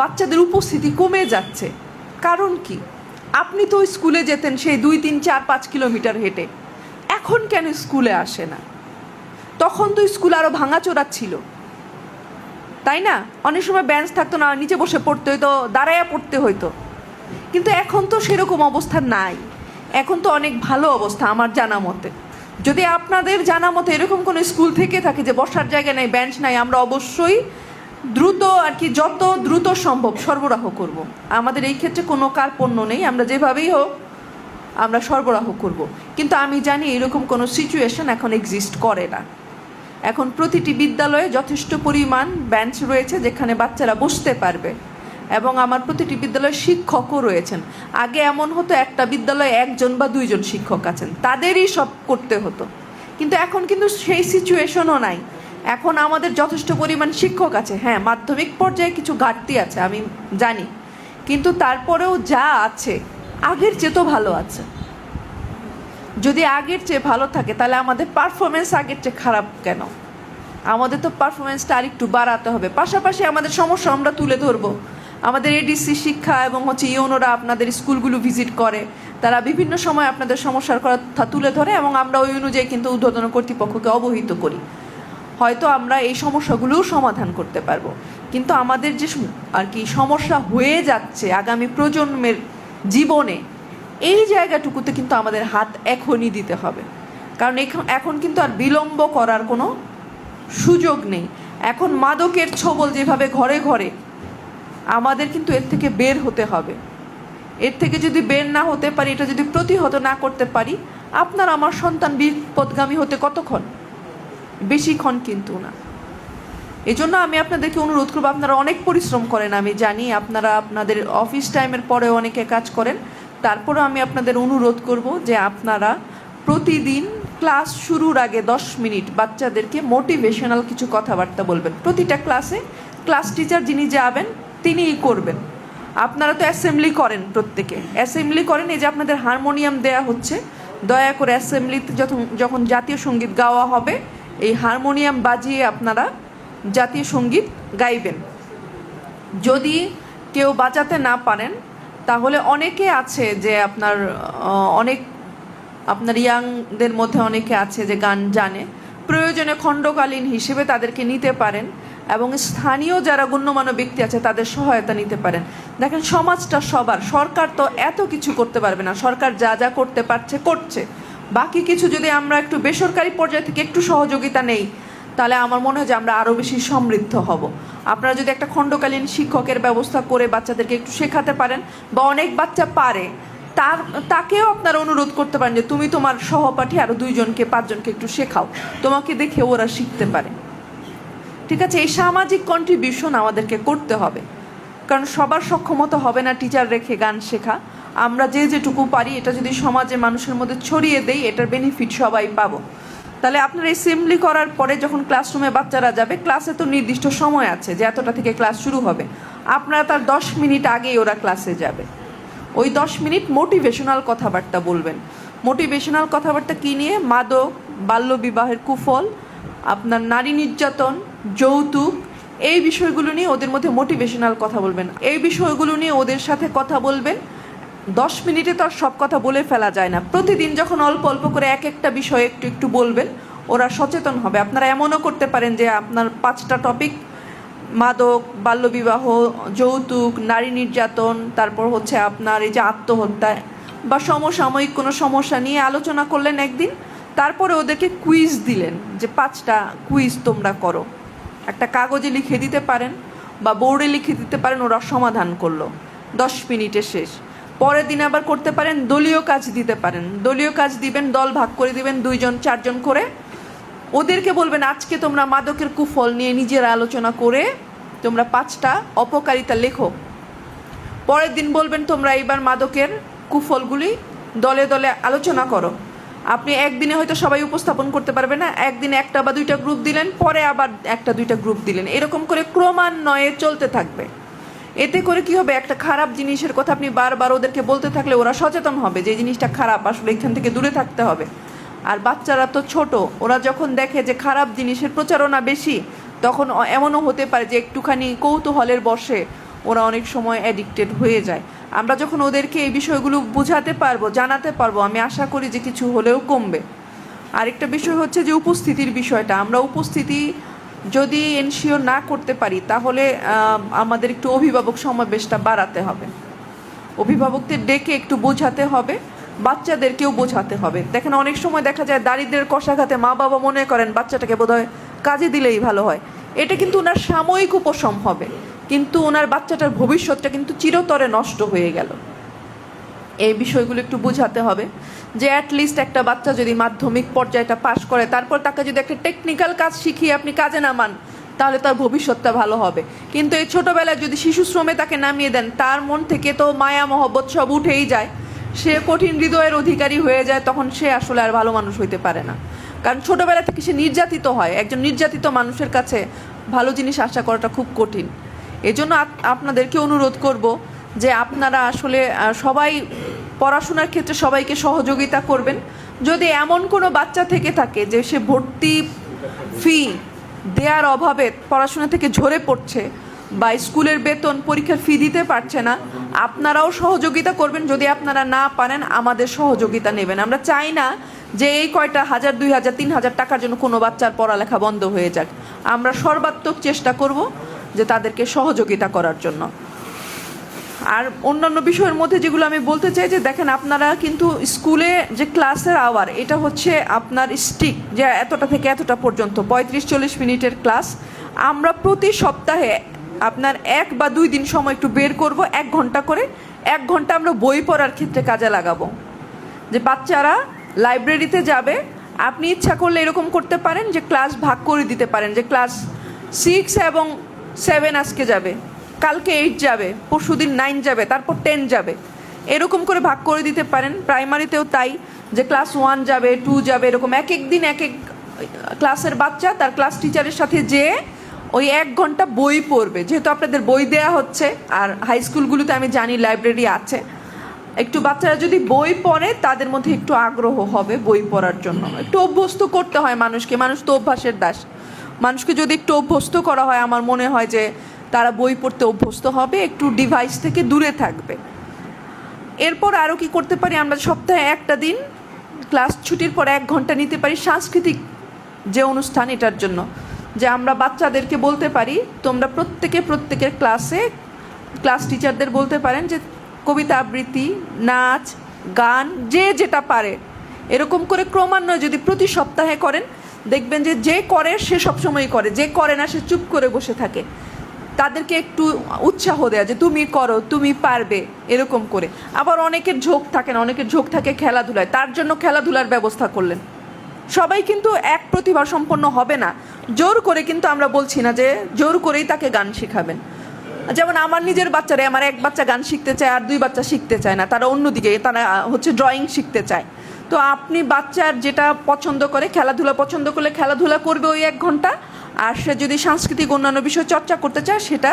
বাচ্চাদের উপস্থিতি কমে যাচ্ছে। কারণ কি? আপনি তো স্কুলে যেতেন সেই 2, 3, 4, 5 কিলোমিটার হেঁটে, এখন কেন স্কুলে আসে না? তখন তো স্কুল আরও ভাঙাচোরা ছিল, তাই না? অনেক সময় বেঞ্চ থাকতো না, নিচে বসে পড়তে হইতো, দাঁড়াইয়া পড়তে হইতো। কিন্তু এখন তো সেরকম অবস্থা নাই, এখন তো অনেক ভালো অবস্থা আমার জানা মতে। যদি আপনাদের জানা মতে এরকম কোনো স্কুল থেকে থাকে যে বসার জায়গা নেই, বেঞ্চ নাই, আমরা অবশ্যই দ্রুত আর কি যত দ্রুত সম্ভব সরবরাহ করব। আমাদের এই ক্ষেত্রে কোনো কার্পণ্য নেই, আমরা যেভাবেই হোক আমরা সরবরাহ করব। কিন্তু আমি জানি এরকম কোনো সিচুয়েশন এখন এক্সিস্ট করে না। এখন প্রতিটি বিদ্যালয়ে যথেষ্ট পরিমাণ বেঞ্চ রয়েছে যেখানে বাচ্চারা বসতে পারবে, এবং আমার প্রতিটি বিদ্যালয়ে শিক্ষকও রয়েছেন। আগে এমন হতো একটা বিদ্যালয়ে 1জন বা 2জন শিক্ষক আছেন, তাদেরই সব করতে হতো। কিন্তু এখন কিন্তু সেই সিচুয়েশনও নাই। এখন আমাদের যথেষ্ট পরিমাণ শিক্ষক আছে। হ্যাঁ, মাধ্যমিক পর্যায়ে কিছু ঘাটতি আছে আমি জানি, কিন্তু তারপরেও যা আছে আগের চেয়ে তো ভালো আছে। যদি আগের চেয়ে ভালো থাকে তাহলে আমাদের পারফরমেন্স আগের চেয়ে খারাপ কেন? আমাদের তো পারফরমেন্সটা আরেকটু বাড়াতে হবে। পাশাপাশি আমাদের সমস্যা আমরা তুলে ধরবো। আমাদের এডিসি শিক্ষা এবং ইউনোরা আপনাদের স্কুলগুলো ভিজিট করে, তারা বিভিন্ন সময় আপনাদের সমস্যার কথা তুলে ধরে, এবং আমরা ওই অনুযায়ী কিন্তু ঊর্ধ্বতন কর্তৃপক্ষকে অবহিত করি। হয়তো আমরা এই সমস্যাগুলোও সমাধান করতে পারবো। কিন্তু আমাদের যে আর কি সমস্যা হয়ে যাচ্ছে আগামী প্রজন্মের জীবনে, এই জায়গাটুকুতে কিন্তু আমাদের হাত এখনই দিতে হবে। কারণ এখন কিন্তু আর বিলম্ব করার কোনো সুযোগ নেই। এখন মাদকের ছোবল যেভাবে ঘরে ঘরে, আমাদের কিন্তু এর থেকে বের হতে হবে। এর থেকে যদি বের না হতে পারি, এটা যদি প্রতিহত না করতে পারি, আপনার আমার সন্তান বিপদগামী হতে কতক্ষণ? বেশিক্ষণ কিন্তু না। এই জন্য আমি আপনাদেরকে অনুরোধ করবো, আপনারা অনেক পরিশ্রম করেন, আমি জানি আপনারা আপনাদের অফিস টাইমের পরেও অনেকে কাজ করেন। তারপরেও আমি আপনাদের অনুরোধ করব যে আপনারা প্রতিদিন ক্লাস শুরুর আগে 10 মিনিট বাচ্চাদেরকে মোটিভেশনাল কিছু কথাবার্তা বলবেন। প্রতিটা ক্লাসে ক্লাস টিচার যিনি যাবেন তিনিই করবেন। আপনারা তো অ্যাসেম্বলি করেন, প্রত্যেকে অ্যাসেম্বলি করেন। এই যে আপনাদের হারমোনিয়াম দেয়া হচ্ছে, দয়া করে অ্যাসেম্বলিতে যখন জাতীয় সঙ্গীত গাওয়া হবে, এই হারমোনিয়াম বাজিয়ে আপনারা জাতীয় সঙ্গীত গাইবেন। যদি কেউ বাজাতে না পারেন তাহলে অনেকে আছে যে আপনার ইয়াংদের মধ্যে অনেকে আছে যে গান জানে, প্রয়োজনে খণ্ডকালীন হিসেবে তাদেরকে নিতে পারেন, এবং স্থানীয় যারা গণ্যমান্য ব্যক্তি আছে তাদের সহায়তা নিতে পারেন। দেখেন, সমাজটা সবার, সরকার তো এত কিছু করতে পারবে না। সরকার যা যা করতে পারছে করছে, বাকি কিছু যদি আমরা একটু বেসরকারি পর্যায় থেকে একটু সহযোগিতা নেই, তাহলে আমার মনে হয় যে আমরা আরও বেশি সমৃদ্ধ হব। আপনারা যদি একটা খণ্ডকালীন শিক্ষকের ব্যবস্থা করে বাচ্চাদেরকে একটু শেখাতে পারেন, বা অনেক বাচ্চা পারে তাকেও আপনারা অনুরোধ করতে পারেন যে তুমি তোমার সহপাঠী আরও 2জনকে 5জনকে একটু শেখাও, তোমাকে দেখে ওরা শিখতে পারে। ঠিক আছে, এই সামাজিক কন্ট্রিবিউশন আমাদেরকে করতে হবে, কারণ সবার সক্ষমতা হবে না টিচার রেখে গান শেখা। আমরা যেটুকু পারি এটা যদি সমাজের মানুষের মধ্যে ছড়িয়ে দেই, এটার বেনিফিট সবাই পাবো। তাহলে আপনার অ্যাসেম্বলি করার পরে যখন ক্লাসরুমে বাচ্চারা যাবে, ক্লাসে তো নির্দিষ্ট সময় আছে যে এতটা থেকে ক্লাস শুরু হবে, আপনারা তার 10 মিনিট আগেই ওরা ক্লাসে যাবে। ওই 10 মিনিট মোটিভেশনাল কথাবার্তা বলবেন। মোটিভেশনাল কথাবার্তা কী নিয়ে? মাদক, বাল্যবিবাহের কুফল, আপনার নারী নির্যাতন, যৌতুক, এই বিষয়গুলো নিয়ে ওদের মধ্যে মোটিভেশনাল কথা বলবেন। এই বিষয়গুলো নিয়ে ওদের সাথে কথা বলবেন। 10 মিনিটে তো আর সব কথা বলে ফেলা যায় না। প্রতিদিন যখন অল্প অল্প করে একটা বিষয় একটু একটু বলবেন, ওরা সচেতন হবে। আপনারা এমনও করতে পারেন যে আপনার 5টা টপিক, মাদক, বাল্যবিবাহ, যৌতুক, নারী নির্যাতন, তারপর আপনার এই যে আত্মহত্যা বা সমসাময়িক কোনো সমস্যা নিয়ে আলোচনা করলেন একদিন, তারপরে ওদেরকে কুইজ দিলেন যে 5টা কুইজ তোমরা করো। একটা কাগজে লিখে দিতে পারেন বা বোর্ডে লিখে দিতে পারেন, ওরা সমাধান করলো, 10 মিনিটে শেষ। পরের দিন আবার করতে পারেন দলীয় কাজ দিতে পারেন। দলীয় কাজ দিবেন, দল ভাগ করে দিবেন 2জন 4জন করে। ওদেরকে বলবেন আজকে তোমরা মাদকের কুফল নিয়ে নিজেরা আলোচনা করে তোমরা 5টা অপকারিতা লেখো। পরের দিন বলবেন তোমরা এইবার মাদকের কুফলগুলি দলে দলে আলোচনা করো। আপনি একদিনে হয়তো সবাই উপস্থাপন করতে পারবে না, একদিনে 1টা বা 2টা গ্রুপ দিলেন, পরে আবার 1টা 2টা গ্রুপ দিলেন, এরকম করে ক্রমান্বয়ে চলতে থাকবে। এতে করে কি হবে? একটা খারাপ জিনিসের কথা আপনি বারবার ওদেরকে বলতে থাকলে ওরা সচেতন হবে যে জিনিসটা খারাপ, আসলে এখান থেকে দূরে থাকতে হবে। আর বাচ্চারা তো ছোট, ওরা যখন দেখে যে খারাপ জিনিসের প্রচারণা বেশি, তখন এমনও হতে পারে যে একটুখানি কৌতূহলের বশে ওরা অনেক সময় অ্যাডিক্টেড হয়ে যায়। আমরা যখন ওদেরকে এই বিষয়গুলো বোঝাতে পারবো, জানাতে পারবো, আমি আশা করি যে কিছু হলেও কমবে। আরেকটা বিষয় হচ্ছে যে উপস্থিতির বিষয়টা। আমরা উপস্থিতি যদি এনশিওর না করতে পারি তাহলে আমাদের একটু অভিভাবক সমাবেশটা বাড়াতে হবে, অভিভাবকদের ডেকে একটু বোঝাতে হবে, বাচ্চাদেরকেও বোঝাতে হবে। দেখেন অনেক সময় দেখা যায় দারিদ্র্যের কষাঘাতে মা বাবা মনে করেন বাচ্চাটাকে বোধহয় কাজে দিলেই ভালো হয়। এটা কিন্তু ওনার সাময়িক উপশম হবে, কিন্তু ওনার বাচ্চাটার ভবিষ্যৎটা কিন্তু চিরতরে নষ্ট হয়ে গেল। এই বিষয়গুলো একটু বোঝাতে হবে যে অ্যাটলিস্ট একটা বাচ্চা যদি মাধ্যমিক পর্যায়টা পাশ করে, তারপর তাকে যদি একটা টেকনিক্যাল কাজ শিখিয়ে আপনি কাজে নামান, তাহলে তার ভবিষ্যৎটা ভালো হবে। কিন্তু এই ছোটোবেলায় যদি শিশু শ্রমে তাকে নামিয়ে দেন, তার মন থেকে তো মায়া মহব্বত সব উঠেই যায়, সে কঠিন হৃদয়ের অধিকারী হয়ে যায়, তখন সে আসলে আর ভালো মানুষ হইতে পারে না। কারণ ছোটোবেলা থেকে সে নির্যাতিত হয়, একজন নির্যাতিত মানুষের কাছে ভালো জিনিস আশা করাটা খুব কঠিন। এজন্য আপনাদেরকে অনুরোধ করব যে আপনারা আসলে সবাই পড়াশোনার ক্ষেত্রে সবাইকে সহযোগিতা করবেন। যদি এমন কোনো বাচ্চা থেকে থাকে যে সে ভর্তি ফি দেওয়ার অভাবে পড়াশোনা থেকে ঝরে পড়ছে বা স্কুলের বেতন পরীক্ষার ফি দিতে পারছে না, আপনারাও সহযোগিতা করবেন। যদি আপনারা না পারেন আমাদের সহযোগিতা নেবেন। আমরা চাই না যে এই কয়টা 1000, 2000, 3000 টাকার জন্য কোনো বাচ্চার পড়ালেখা বন্ধ হয়ে যাক। আমরা সর্বাত্মক চেষ্টা করব যে তাদেরকে সহযোগিতা করার জন্য। আর অন্যান্য বিষয়ের মধ্যে যেগুলো আমি বলতে চাই যে দেখেন আপনারা কিন্তু স্কুলে যে ক্লাসের আওয়ার, এটা হচ্ছে আপনার স্টিক যে এতটা থেকে এতটা পর্যন্ত 35-40 মিনিটের ক্লাস। আমরা প্রতি সপ্তাহে আপনার 1 বা 2 দিন সময় একটু বের করব, 1 ঘন্টা করে। 1 ঘন্টা আমরা বই পড়ার ক্ষেত্রে কাজে লাগাবো, যে বাচ্চারা লাইব্রেরিতে যাবে। আপনি ইচ্ছা করলে এরকম করতে পারেন যে ক্লাস ভাগ করে দিতে পারেন, যে ক্লাস 6 এবং 7 আজকে যাবে, কালকে 8 যাবে, পরশুদিন 9 যাবে, তারপর 10 যাবে, এরকম করে ভাগ করে দিতে পারেন। প্রাইমারিতেও তাই, যে ক্লাস 1 যাবে, 2 যাবে, এরকম এক এক দিন এক এক ক্লাসের বাচ্চা তার ক্লাস টিচারের সাথে যেয়ে ওই 1 ঘন্টা বই পড়বে। যেহেতু আপনাদের বই দেয়া হচ্ছে, আর হাই স্কুলগুলোতে আমি জানি লাইব্রেরি আছে, একটু বাচ্চারা যদি বই পড়ে তাদের মধ্যে একটু আগ্রহ হবে বই পড়ার জন্য। একটু অভ্যস্ত করতে হয় মানুষকে, মানুষ তো অভ্যাসের দাস। মানুষকে যদি একটু অভ্যস্ত করা হয়, আমার মনে হয় যে তারা বই পড়তে অভ্যস্ত হবে, একটু ডিভাইস থেকে দূরে থাকবে। এরপর আরও কি করতে পারি, আমরা সপ্তাহে একটা দিন ক্লাস ছুটির পর 1 ঘন্টা নিতে পারি সাংস্কৃতিক যে অনুষ্ঠান, এটার জন্য। যে আমরা বাচ্চাদেরকে বলতে পারি তোমরা প্রত্যেকের ক্লাসে ক্লাস টিচারদের বলতে পারেন যে কবিতা আবৃত্তি, নাচ, গান, যে যেটা পারে এরকম করে ক্রমান্বয়ে যদি প্রতি সপ্তাহে করেন, দেখবেন যে যে করে সে সবসময়ই করে, যে করে না সে চুপ করে বসে থাকে। তাদেরকে একটু উৎসাহ দেয়া যে তুমি করো, তুমি পারবে, এরকম করে। আবার অনেকের ঝোঁক থাকে না, অনেকের ঝোঁক থাকে খেলাধুলায়, তার জন্য খেলাধুলার ব্যবস্থা করলেন। সবাই কিন্তু এক প্রতিভা সম্পন্ন হবে না, জোর করে কিন্তু আমরা বলছি না যে জোর করেই তাকে গান শেখাবেন। যেমন আমার নিজের বাচ্চারা, আমার 1 বাচ্চা গান শিখতে চায় আর 2 বাচ্চা শিখতে চায় না, তারা অন্যদিকে, তারা হচ্ছে ড্রয়িং শিখতে চায়। তো আপনি বাচ্চার যেটা পছন্দ করে, খেলাধুলা পছন্দ করলে খেলাধুলা করবে ওই 1 ঘন্টা, আর সে যদি সাংস্কৃতিক অন্যান্য বিষয় চর্চা করতে চায় সেটা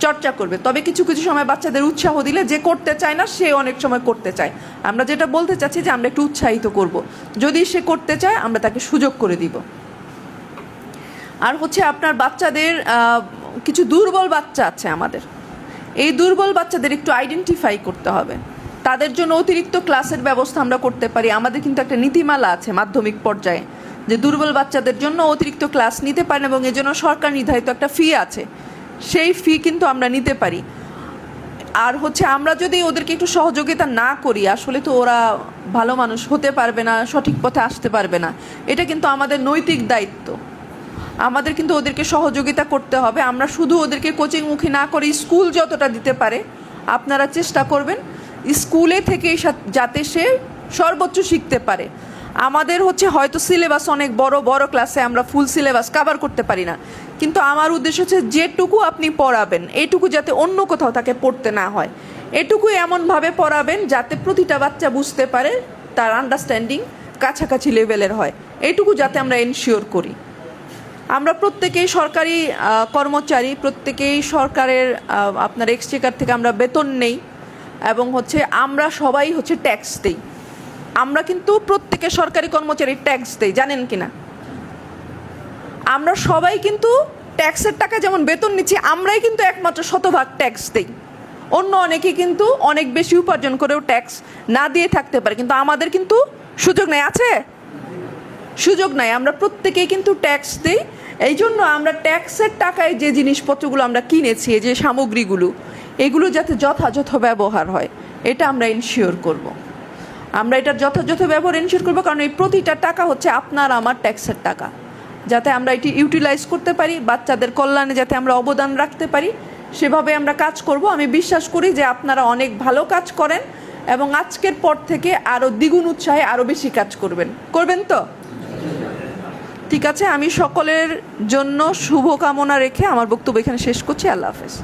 চর্চা করবে। তবে কিছু কিছু সময় বাচ্চাদের উৎসাহ দিলে যে করতে চায় না সে অনেক সময় করতে চায়। আমরা যেটা বলতে চাচ্ছি যে আমরা একটু উৎসাহিত করব, যদি সে করতে চায় আমরা তাকে সুযোগ করে দিব। আর হচ্ছে আপনার বাচ্চাদের কিছু দুর্বল বাচ্চা আছে আমাদের, এই দুর্বল বাচ্চাদের একটু আইডেন্টিফাই করতে হবে। তাদের জন্য অতিরিক্ত ক্লাসের ব্যবস্থা আমরা করতে পারি। আমাদের কিন্তু একটা নীতিমালা আছে মাধ্যমিক পর্যায়ে, যে দুর্বল বাচ্চাদের জন্য অতিরিক্ত ক্লাস নিতে পারেন এবং এজন্য সরকার নির্ধারিত একটা ফি আছে, সেই ফি কিন্তু আমরা নিতে পারি। আর হচ্ছে আমরা যদি ওদেরকে একটু সহযোগিতা না করি, আসলে তো ওরা ভালো মানুষ হতে পারবে না, সঠিক পথে আসতে পারবে না। এটা কিন্তু আমাদের নৈতিক দায়িত্ব। আমাদের কিন্তু ওদেরকে সহযোগিতা করতে হবে। আমরা শুধু ওদেরকে কোচিংমুখী না করে স্কুল যতটা দিতে পারে আপনারা চেষ্টা করবেন স্কুলে থেকে যাতে সে সর্বোচ্চ শিখতে পারে। আমাদের হচ্ছে হয়তো সিলেবাস অনেক বড় বড় ক্লাসে আমরা ফুল সিলেবাস কভার করতে পারি না, কিন্তু আমার উদ্দেশ্য হচ্ছে যেটুকু আপনি পড়াবেন এইটুকু যাতে অন্য কোথাও তাকে পড়তে না হয়, এটুকুই এমনভাবে পড়াবেন যাতে প্রতিটা বাচ্চা বুঝতে পারে, তার আন্ডারস্ট্যান্ডিং কাছাকাছি লেভেলের হয়, এইটুকু যাতে আমরা এনশিওর করি। আমরা প্রত্যেকেই সরকারি কর্মচারী, প্রত্যেকেই সরকারের আপনার এক্সচেকার থেকে আমরা বেতন নেই, এবং হচ্ছে আমরা সবাই হচ্ছে ট্যাক্স দেই। আমরা কিন্তু প্রত্যেকে সরকারি কর্মচারী ট্যাক্স দেই, জানেন কি না? আমরা সবাই কিন্তু ট্যাক্সের টাকা যেমন বেতন নিচ্ছি, আমরাই কিন্তু একমাত্র শতভাগ ট্যাক্স দিই। অন্য অনেকে কিন্তু অনেক বেশি উপার্জন করেও ট্যাক্স না দিয়ে থাকতে পারে, কিন্তু আমাদের কিন্তু সুযোগ নেই। আছে সুযোগ নাই, আমরা প্রত্যেকেই কিন্তু ট্যাক্স দিই। এই জন্য আমরা ট্যাক্সের টাকায় যে জিনিসপত্রগুলো আমরা কিনেছি, যে সামগ্রীগুলো, এগুলো যাতে যথাযথ ব্যবহার হয় এটা আমরা ইনশিওর করব। আমরা এটার যথাযথ ব্যবহার ইনশিওর করবো, কারণ এই প্রতিটা টাকা হচ্ছে আপনার আমার ট্যাক্সের টাকা। যাতে আমরা এটি ইউটিলাইজ করতে পারি, বাচ্চাদের কল্যাণে যাতে আমরা অবদান রাখতে পারি, সেভাবে আমরা কাজ করব। আমি বিশ্বাস করি যে আপনারা অনেক ভালো কাজ করেন এবং আজকের পর থেকে আরও দ্বিগুণ উৎসাহে আরও বেশি কাজ করবেন তো? ঠিক আছে, আমি সকলের জন্য শুভকামনা রেখে আমার বক্তব্য এখানে শেষ করছি। আল্লাহ হাফেজ।